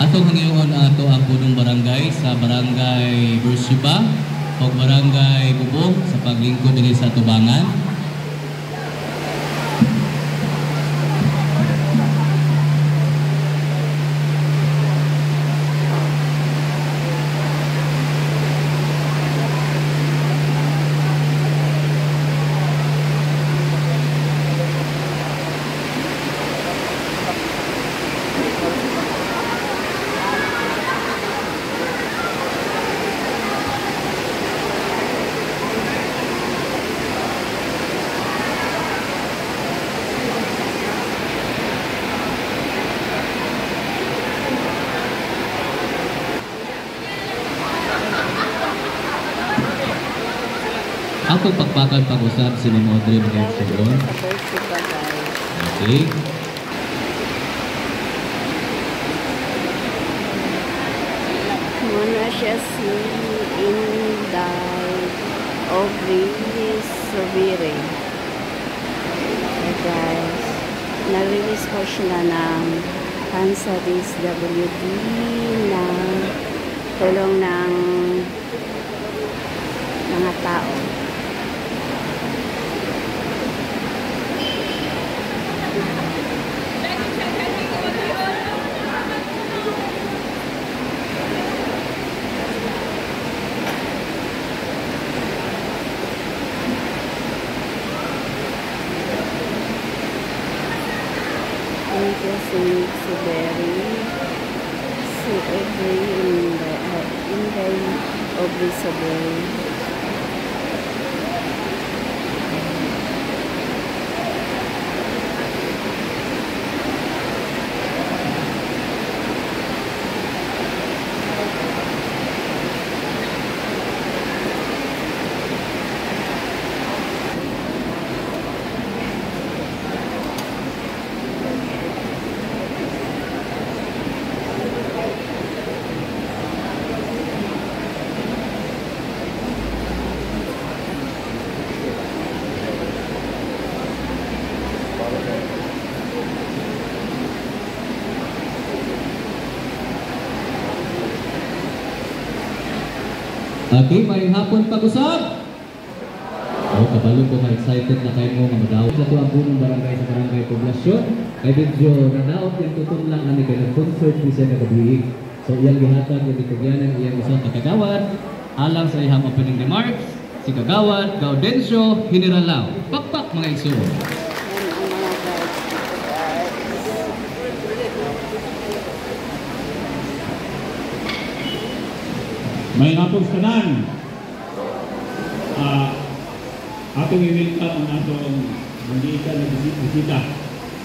Atong hangiyon ato ang punong barangay sa barangay Bursiba o barangay Bubong sa paglingkod din sa Tubangan. Ang pagpakpakan pag-usap si Ma'am Audrey Magaysuon. Okay. Muna siya si Inday Audrey Subiri. Guys, na-release po siya ng Hansa DSWD na tulong ng mga tao. Si Berry, si Audrey, Inday Audrey Subiri. Okay, may hapon pag-usap. Oh, kabalo ko excited na kayo mo mamadaw. Sa ito ang punong barangay sa barangay poblasyon. Kay video nadaot yung tutong lang ani kay nag-concert ni siya nagabiig. So iyang gihatag yung itugyanan iyang isang kagawad alang sa ihang opening remarks. Si Kagawad Gaudencio General Pakpak mga igsoon. May hapon kanan. Atong i-welcome ang atong mandita na bisita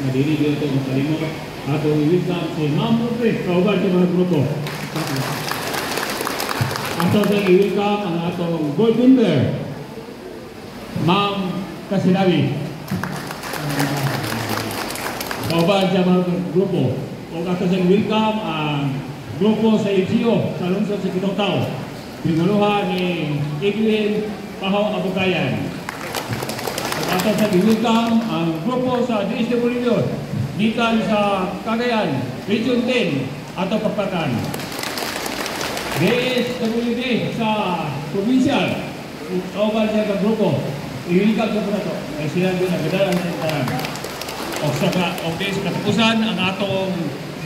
na dili dito ang kalimot. Atong i-welcome si Ma'am Audrey kauban sa mga grupo. Atong i-welcome ang atong gold winner Ma'am Kasinawi kauban sa mga grupo. O atong i-welcome ang grupo sa LGO sa lungsod sa Kitaw-Taw. Pinuluhan ni Edwin Pahaw Abukayan. At sa welcome ang grupo sa DSWD gikan sa Cagayan, Region 10 ato Pakpakan. DSWD sa provincial kauban sa grupo. I-welcome sa po ay sila din nagadalan sa tanan. O sa katapusan ang atong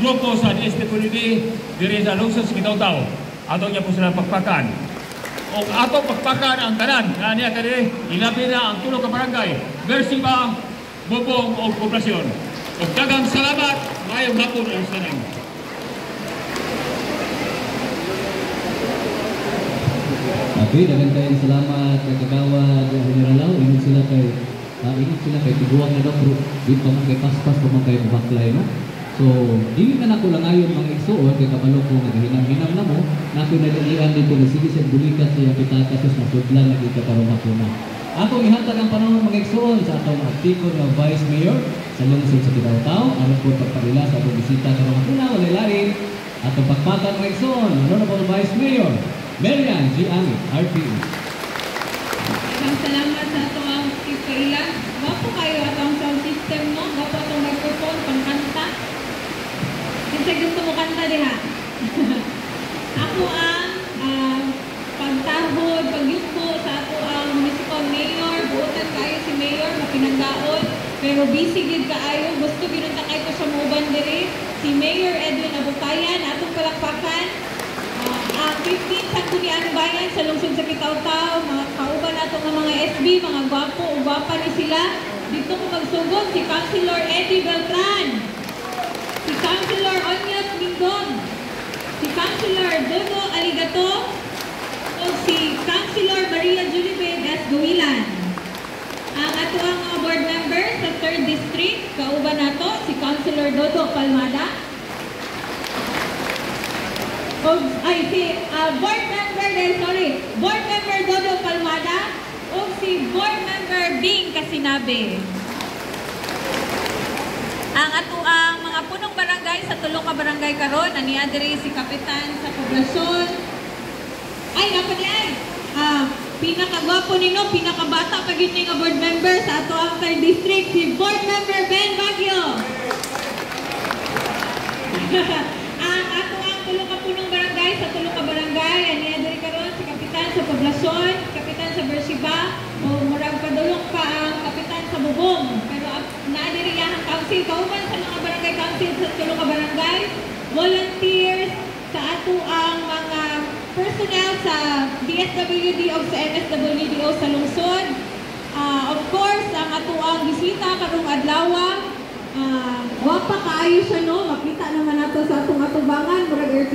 grupo sa DSWD diri sa lungsod sa Kitaw-Taw. Ato niya po sila Pakpakan. O ato Pakpakan ang tanan nga niya kani ilabi na ang tulo ka barangay, Bursiba, Bubong o Poblasyon. O daghang salamat, mayong hapon ang tanan. Okay, daghang kayong salamat kay Kagawad General. Ingon sila kay tiguang na daw pero di pa man kay paspas pa man kay baklay no. So, dili na nako lang ayon mga igsoon kay kabalo ko naghinam-hinam na mo, nako nagilian dito na sige sa bulikat sa pitata sa sudlan na kita karong hapuna. Ako ihatag ang panahon mga igsoon sa atong aktibo nga Vice Mayor sa lungsod sa Kitaw-Taw aron po pagpalila sa atong bisita karong hapuna walay lain atong Pakpakan mga igsoon. Honorable Vice Mayor Marian G. Amit, RPE. Salamat sa atong kailan. Wapo kayo atong sound system mo, wapo atong microphone pangkanta. Kasi gusto mo kanta diha. busy gid kaayo, gusto ginunta kay ko sa Muban diri. Si Mayor Edwin Abukayan, atong palakpakan. 15 sa Kunian Bayan sa lungsod sa Kitaw-Taw, mga kauban nato nga mga SB, mga gwapo o gwapa ni sila. Dito ko magsugod si Councilor Eddie Beltran, si Councilor Onyot Mindon, si Councilor Dodo Aligato, o si Councilor Maria Julibed S. Guilan. Ang ato ang mga board member sa 3rd District, kauban nato si Councilor Dodo Palmada, board member Dodo Palmada o si board member Bing Kasinabe. Ang ato ang mga punong barangay sa tulo ka barangay karon, aniya diri si Kapitan sa Poblasyon. Ay, dapat yan. Pinakagwapo nino, pinakabata pag yun nga board member sa ato ang 3rd District, si board member Ben Baguio. Ang ato ang tulo ka punong barangay sa tulo ka barangay, aniya diri karon si Kapitan sa Poblasyon, Kapitan sa Bersiba, o murag padulong pa ang Kapitan sa Bubong. Pero naadiri ang council, kauban sa mga barangay council sa tulo ka barangay, volunteers sa ato ang mga personnel sa DSWD o sa MSWDO sa lungsod. Of course, ang ato ang bisita karong adlaw, wapa kaayo siya no, makita naman nato sa atong atubangan, murag